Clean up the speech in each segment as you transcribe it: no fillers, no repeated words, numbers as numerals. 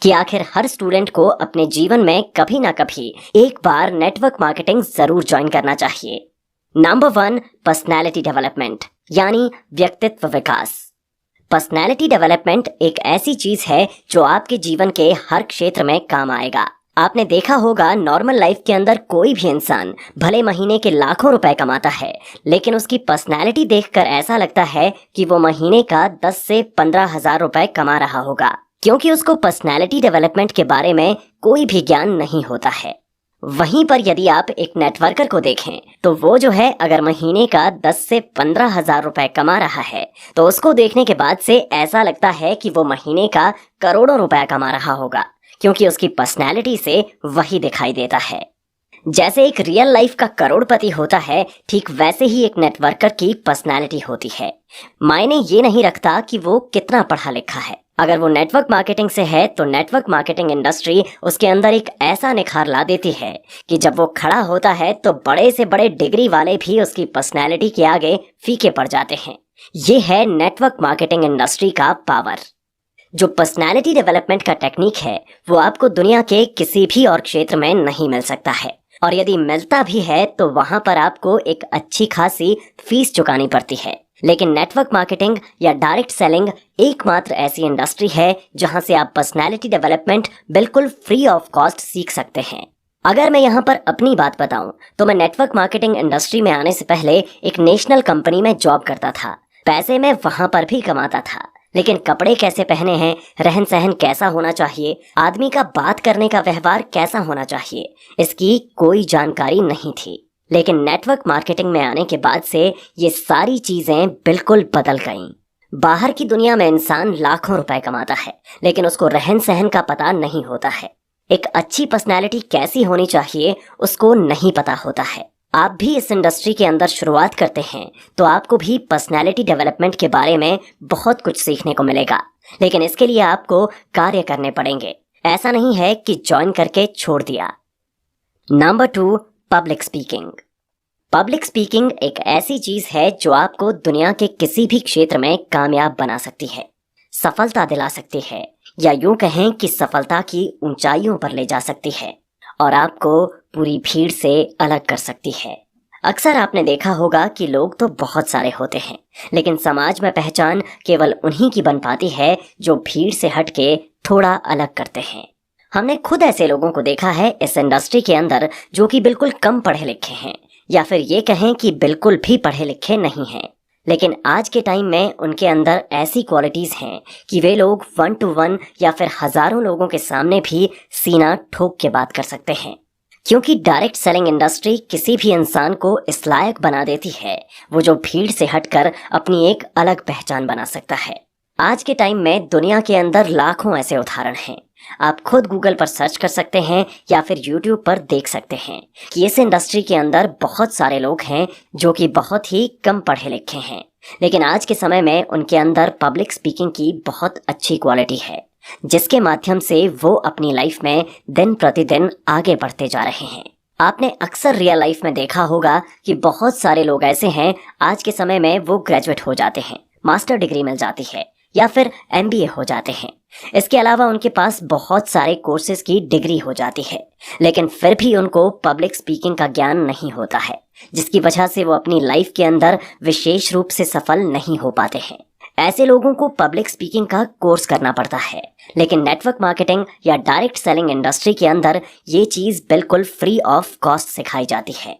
कि आखिर हर स्टूडेंट को अपने जीवन में कभी ना कभी एक बार नेटवर्क मार्केटिंग जरूर ज्वाइन करना चाहिए। नंबर 1, पर्सनैलिटी डेवलपमेंट यानी व्यक्तित्व विकास। पर्सनैलिटी डेवलपमेंट एक ऐसी चीज है जो आपके जीवन के हर क्षेत्र में काम आएगा। आपने देखा होगा नॉर्मल लाइफ के अंदर कोई भी इंसान भले महीने के लाखों रुपए कमाता है, लेकिन उसकी पर्सनैलिटी देखकर ऐसा लगता है कि वो महीने का 10 से 15 हजार रुपए कमा रहा होगा, क्योंकि उसको पर्सनैलिटी डेवलपमेंट के बारे में कोई भी ज्ञान नहीं होता है। वहीं पर यदि आप एक नेटवर्कर को देखें तो वो जो है अगर महीने का 10 से 15 हजार रुपए कमा रहा है तो उसको देखने के बाद से ऐसा लगता है कि वो महीने का करोड़ों रुपए कमा रहा होगा, क्योंकि उसकी पर्सनैलिटी से वही दिखाई देता है। जैसे एक रियल लाइफ का करोड़पति होता है, ठीक वैसे ही एक नेटवर्कर की पर्सनैलिटी होती है। मायने ये नहीं रखता कि वो कितना पढ़ा लिखा है। अगर वो नेटवर्क मार्केटिंग से है तो नेटवर्क मार्केटिंग इंडस्ट्री उसके अंदर एक ऐसा निखार ला देती है कि जब वो खड़ा होता है तो बड़े से बड़े डिग्री वाले भी उसकी पर्सनैलिटी के आगे फीके पड़ जाते हैं। ये है नेटवर्क मार्केटिंग इंडस्ट्री का पावर। जो पर्सनैलिटी डेवलपमेंट का टेक्निक है वो आपको दुनिया के किसी भी और क्षेत्र में नहीं मिल सकता है, और यदि मिलता भी है तो वहां पर आपको एक अच्छी खासी फीस चुकानी पड़ती है। लेकिन नेटवर्क मार्केटिंग या डायरेक्ट सेलिंग एकमात्र ऐसी इंडस्ट्री है जहां से आप पर्सनैलिटी डेवलपमेंट बिल्कुल फ्री ऑफ कॉस्ट सीख सकते हैं। अगर मैं यहाँ पर अपनी बात बताऊं तो मैं नेटवर्क मार्केटिंग इंडस्ट्री में आने से पहले एक नेशनल कंपनी में जॉब करता था। पैसे मैं वहां पर भी कमाता था, लेकिन कपड़े कैसे पहने हैं, रहन सहन कैसा होना चाहिए, आदमी का बात करने का व्यवहार कैसा होना चाहिए, इसकी कोई जानकारी नहीं थी। लेकिन नेटवर्क मार्केटिंग में आने के बाद से ये सारी चीजें बिल्कुल बदल गईं। बाहर की दुनिया में इंसान लाखों रुपए कमाता है, लेकिन उसको रहन सहन का पता नहीं होता है। एक अच्छी पर्सनैलिटी कैसी होनी चाहिए उसको नहीं पता होता है। आप भी इस इंडस्ट्री के अंदर शुरुआत करते हैं तो आपको भी पर्सनैलिटी डेवलपमेंट के बारे में बहुत कुछ सीखने को मिलेगा, लेकिन इसके लिए आपको कार्य करने पड़ेंगे। ऐसा नहीं है कि ज्वाइन करके छोड़ दिया। Number 2, public speaking. Public speaking एक ऐसी चीज है जो आपको दुनिया के किसी भी क्षेत्र में कामयाब बना सकती है, सफलता दिला सकती है, या यूं कहें कि सफलता की ऊंचाइयों पर ले जा सकती है और आपको पूरी भीड़ से अलग कर सकती है। अक्सर आपने देखा होगा कि लोग तो बहुत सारे होते हैं, लेकिन समाज में पहचान केवल उन्हीं की बन पाती है जो भीड़ से हटके थोड़ा अलग करते हैं। हमने खुद ऐसे लोगों को देखा है इस इंडस्ट्री के अंदर जो कि बिल्कुल कम पढ़े लिखे हैं, या फिर ये कहें कि बिल्कुल भी पढ़े लिखे नहीं हैं, लेकिन आज के टाइम में उनके अंदर ऐसी क्वालिटीज हैं कि वे लोग 1 to 1 या फिर हजारों लोगों के सामने भी सीना ठोक के बात कर सकते हैं। क्योंकि डायरेक्ट सेलिंग इंडस्ट्री किसी भी इंसान को इस लायक बना देती है वो जो भीड़ से हटकर अपनी एक अलग पहचान बना सकता है। आज के टाइम में दुनिया के अंदर लाखों ऐसे उदाहरण हैं। आप खुद गूगल पर सर्च कर सकते हैं या फिर यूट्यूब पर देख सकते हैं कि इस इंडस्ट्री के अंदर बहुत सारे लोग हैं जो कि बहुत ही कम पढ़े लिखे हैं, लेकिन आज के समय में उनके अंदर पब्लिक स्पीकिंग की बहुत अच्छी क्वालिटी है, जिसके माध्यम से वो अपनी लाइफ में दिन प्रतिदिन आगे बढ़ते जा रहे हैं। आपने अक्सर रियल लाइफ में देखा होगा कि बहुत सारे लोग ऐसे हैं आज के समय में वो ग्रेजुएट हो जाते हैं, मास्टर डिग्री मिल जाती है या फिर MBA हो जाते हैं। इसके अलावा उनके पास बहुत सारे कोर्सेज की डिग्री हो जाती है, लेकिन फिर भी उनको पब्लिक स्पीकिंग का ज्ञान नहीं होता है, जिसकी वजह से वो अपनी लाइफ के अंदर विशेष रूप से सफल नहीं हो पाते हैं। ऐसे लोगों को पब्लिक स्पीकिंग का कोर्स करना पड़ता है, लेकिन नेटवर्क मार्केटिंग या डायरेक्ट सेलिंग इंडस्ट्री के अंदर ये चीज बिल्कुल फ्री ऑफ कॉस्ट सिखाई जाती है।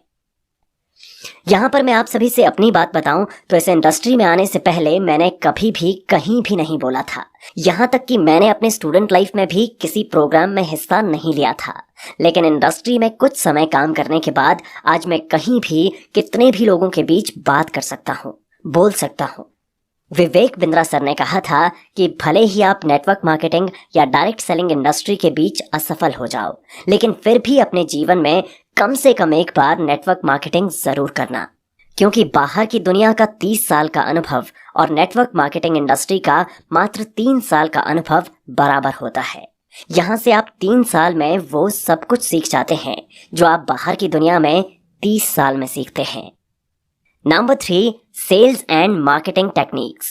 यहाँ पर मैं आप सभी से अपनी बात बताऊं तो इस इंडस्ट्री में आने से पहले मैंने कभी भी कहीं भी नहीं बोला था। यहाँ तक कि मैंने अपने स्टूडेंट लाइफ में भी किसी प्रोग्राम में हिस्सा नहीं लिया था, लेकिन इंडस्ट्री में कुछ समय काम करने के बाद आज मैं कहीं भी कितने भी लोगों के बीच बात कर सकता हूँ, बोल सकता हूँ। विवेक बिंद्रा सर ने कहा था कि भले ही आप नेटवर्क मार्केटिंग या डायरेक्ट सेलिंग इंडस्ट्री के बीच असफल हो जाओ, लेकिन फिर भी अपने जीवन में कम से कम एक बार नेटवर्क मार्केटिंग जरूर करना, क्योंकि बाहर की दुनिया का 30 साल का अनुभव और नेटवर्क मार्केटिंग इंडस्ट्री का मात्र 3 साल का अनुभव बराबर होता है। यहाँ से आप 3 साल में वो सब कुछ सीख जाते हैं जो आप बाहर की दुनिया में 30 साल में सीखते हैं। Number 3, sales and marketing techniques.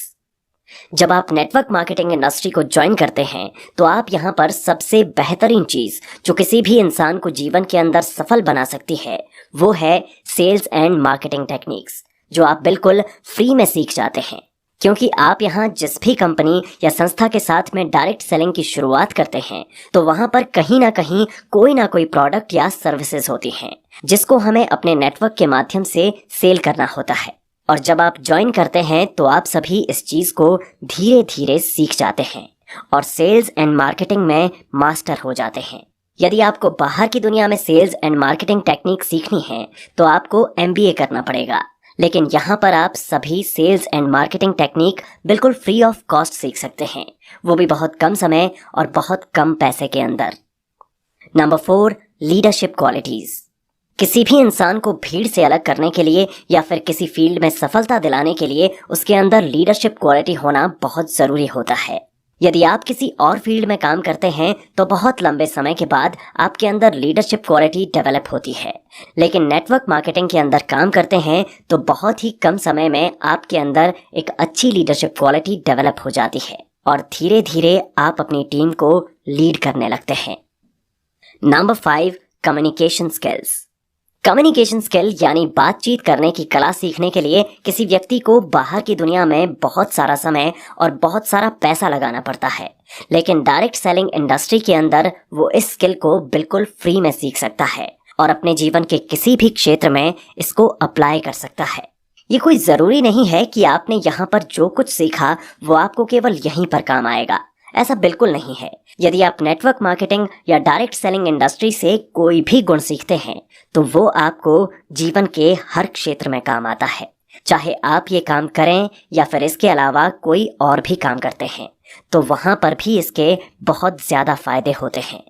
जब आप नेटवर्क मार्केटिंग इंडस्ट्री को ज्वाइन करते हैं तो आप यहाँ पर सबसे बेहतरीन चीज जो किसी भी इंसान को जीवन के अंदर सफल बना सकती है वो है सेल्स एंड मार्केटिंग टेक्निक्स, जो आप बिल्कुल फ्री में सीख जाते हैं। क्योंकि आप यहाँ जिस भी कंपनी या संस्था के साथ में डायरेक्ट सेलिंग की शुरुआत करते हैं तो वहाँ पर कहीं ना कोई प्रोडक्ट या सर्विसेज होती हैं जिसको हमें अपने नेटवर्क के माध्यम से सेल करना होता है। और जब आप ज्वाइन करते हैं तो आप सभी इस चीज को धीरे धीरे सीख जाते हैं और सेल्स एंड मार्केटिंग में मास्टर हो जाते हैं। यदि आपको बाहर की दुनिया में सेल्स एंड मार्केटिंग टेक्निक सीखनी है तो आपको MBA करना पड़ेगा, लेकिन यहाँ पर आप सभी सेल्स एंड मार्केटिंग टेक्निक बिल्कुल फ्री ऑफ कॉस्ट सीख सकते हैं, वो भी बहुत कम समय और बहुत कम पैसे के अंदर। Number 4, leadership qualities. किसी भी इंसान को भीड़ से अलग करने के लिए या फिर किसी फील्ड में सफलता दिलाने के लिए उसके अंदर लीडरशिप क्वालिटी होना बहुत जरूरी होता है। यदि आप किसी और फील्ड में काम करते हैं तो बहुत लंबे समय के बाद आपके अंदर लीडरशिप क्वालिटी डेवलप होती है, लेकिन नेटवर्क मार्केटिंग के अंदर काम करते हैं तो बहुत ही कम समय में आपके अंदर एक अच्छी लीडरशिप क्वालिटी डेवलप हो जाती है और धीरे धीरे आप अपनी टीम को लीड करने लगते हैं। Number 5, communication skills. Communication skill यानी बातचीत करने की कला सीखने के लिए किसी व्यक्ति को बाहर की दुनिया में बहुत सारा समय और बहुत सारा पैसा लगाना पड़ता है, लेकिन डायरेक्ट सेलिंग इंडस्ट्री के अंदर वो इस स्किल को बिल्कुल फ्री में सीख सकता है और अपने जीवन के किसी भी क्षेत्र में इसको अप्लाई कर सकता है। ये कोई जरूरी नहीं है कि आपने यहाँ पर जो कुछ सीखा वो आपको केवल यहीं पर काम आएगा, ऐसा बिल्कुल नहीं है। यदि आप नेटवर्क मार्केटिंग या डायरेक्ट सेलिंग इंडस्ट्री से कोई भी गुण सीखते हैं तो वो आपको जीवन के हर क्षेत्र में काम आता है, चाहे आप ये काम करें या फिर इसके अलावा कोई और भी काम करते हैं तो वहां पर भी इसके बहुत ज्यादा फायदे होते हैं।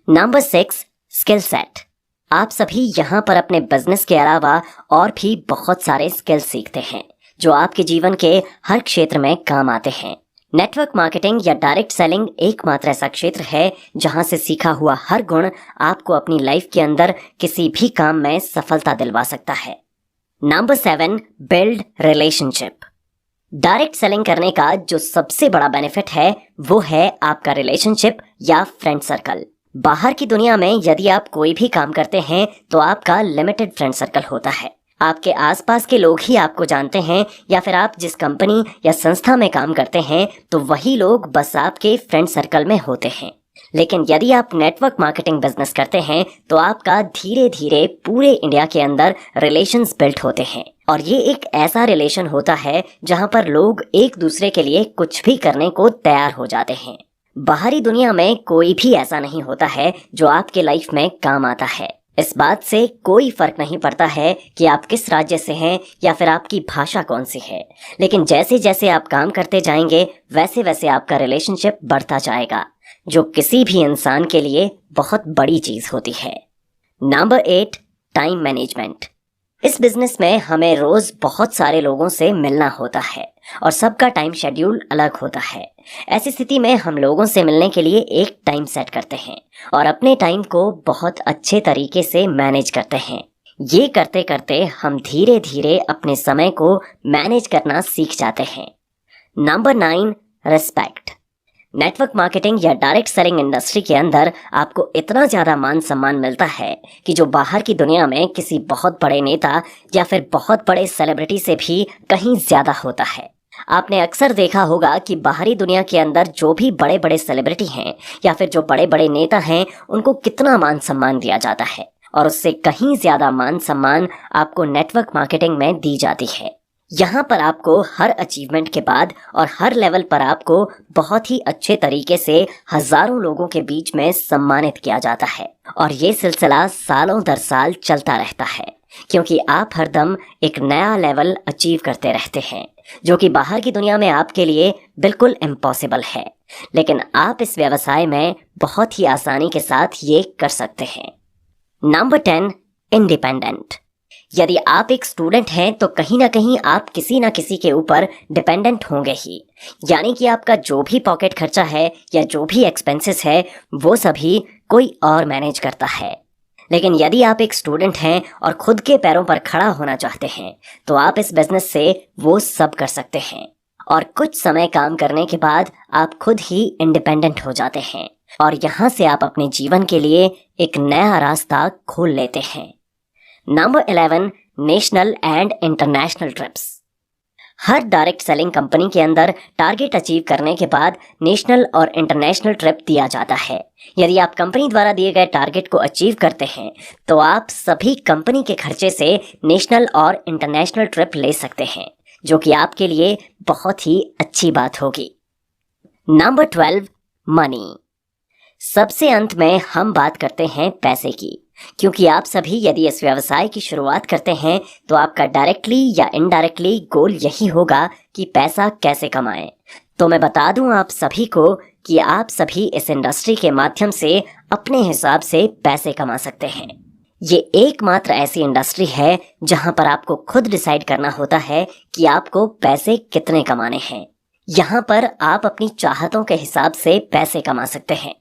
Number 6, skill set. आप सभी यहाँ पर अपने बिजनेस के अलावा और भी बहुत सारे स्किल सीखते हैं जो आपके जीवन के हर क्षेत्र में काम आते हैं। नेटवर्क मार्केटिंग या डायरेक्ट सेलिंग एकमात्र ऐसा क्षेत्र है जहां से सीखा हुआ हर गुण आपको अपनी लाइफ के अंदर किसी भी काम में सफलता दिलवा सकता है। Number 7, build relationship. Direct selling करने का जो सबसे बड़ा बेनिफिट है वो है आपका रिलेशनशिप या फ्रेंड सर्कल। बाहर की दुनिया में यदि आप कोई भी काम करते हैं तो आपका लिमिटेड फ्रेंड सर्कल होता है, आपके आसपास के लोग ही आपको जानते हैं या फिर आप जिस कंपनी या संस्था में काम करते हैं तो वही लोग बस आपके फ्रेंड सर्कल में होते हैं। लेकिन यदि आप नेटवर्क मार्केटिंग बिजनेस करते हैं तो आपका धीरे धीरे पूरे इंडिया के अंदर रिलेशंस बिल्ड होते हैं और ये एक ऐसा रिलेशन होता है जहां पर लोग एक दूसरे के लिए कुछ भी करने को तैयार हो जाते हैं। बाहरी दुनिया में कोई भी ऐसा नहीं होता है जो आपके लाइफ में काम आता है। इस बात से कोई फर्क नहीं पड़ता है कि आप किस राज्य से हैं या फिर आपकी भाषा कौन सी है, लेकिन जैसे जैसे आप काम करते जाएंगे वैसे वैसे आपका रिलेशनशिप बढ़ता जाएगा, जो किसी भी इंसान के लिए बहुत बड़ी चीज होती है। Number 8, time management. इस बिजनेस में हमें रोज बहुत सारे लोगों से मिलना होता है और सबका टाइम शेड्यूल अलग होता है। ऐसी स्थिति में हम लोगों से मिलने के लिए एक टाइम सेट करते हैं और अपने टाइम को बहुत अच्छे तरीके से मैनेज करते हैं। ये करते करते हम धीरे धीरे अपने समय को मैनेज करना सीख जाते हैं। Number 9, respect. नेटवर्क मार्केटिंग या डायरेक्ट सेलिंग इंडस्ट्री के अंदर आपको इतना ज़्यादा मान सम्मान मिलता है कि जो बाहर की दुनिया में किसी बहुत बड़े नेता या फिर बहुत बड़े सेलिब्रिटी से भी कहीं ज़्यादा होता है। आपने अक्सर देखा होगा कि बाहरी दुनिया के अंदर जो भी बड़े बड़े सेलिब्रिटी हैं या फिर जो बड़े बड़े नेता हैं उनको कितना मान सम्मान दिया जाता है और उससे कहीं ज़्यादा मान सम्मान आपको नेटवर्क मार्केटिंग में दी जाती है। यहाँ पर आपको हर अचीवमेंट के बाद और हर लेवल पर आपको बहुत ही अच्छे तरीके से हजारों लोगों के बीच में सम्मानित किया जाता है और ये सिलसिला सालों दर साल चलता रहता है क्योंकि आप हरदम एक नया लेवल अचीव करते रहते हैं जो कि बाहर की दुनिया में आपके लिए बिल्कुल इम्पॉसिबल है, लेकिन आप इस व्यवसाय में बहुत ही आसानी के साथ ये कर सकते हैं। Number 10, independent. यदि आप एक स्टूडेंट हैं तो कहीं ना कहीं आप किसी ना किसी के ऊपर डिपेंडेंट होंगे ही, यानी कि आपका जो भी पॉकेट खर्चा है या जो भी एक्सपेंसेस है वो सभी कोई और मैनेज करता है। लेकिन यदि आप एक स्टूडेंट हैं और खुद के पैरों पर खड़ा होना चाहते हैं तो आप इस बिजनेस से वो सब कर सकते हैं और कुछ समय काम करने के बाद आप खुद ही इंडिपेंडेंट हो जाते हैं और यहाँ से आप अपने जीवन के लिए एक नया रास्ता खोल लेते हैं। Number 11, national and international trips. Her direct selling company के अंदर टारगेट अचीव करने के बाद नेशनल और इंटरनेशनल ट्रिप दिया जाता है। यदि आप कंपनी द्वारा दिए गए टारगेट को अचीव करते हैं तो आप सभी कंपनी के खर्चे से नेशनल और इंटरनेशनल ट्रिप ले सकते हैं, जो कि आपके लिए बहुत ही अच्छी बात होगी। Number 12, money. सबसे अंत में हम बात करते हैं पैसे की, क्योंकि आप सभी यदि इस व्यवसाय की शुरुआत करते हैं तो आपका डायरेक्टली या इनडायरेक्टली गोल यही होगा कि पैसा कैसे कमाएं। तो मैं बता दूं आप सभी को कि आप सभी इस इंडस्ट्री के माध्यम से अपने हिसाब से पैसे कमा सकते हैं। ये एकमात्र ऐसी इंडस्ट्री है जहां पर आपको खुद डिसाइड करना होता है कि आपको पैसे कितने कमाने हैं। यहाँ पर आप अपनी चाहतों के हिसाब से पैसे कमा सकते हैं।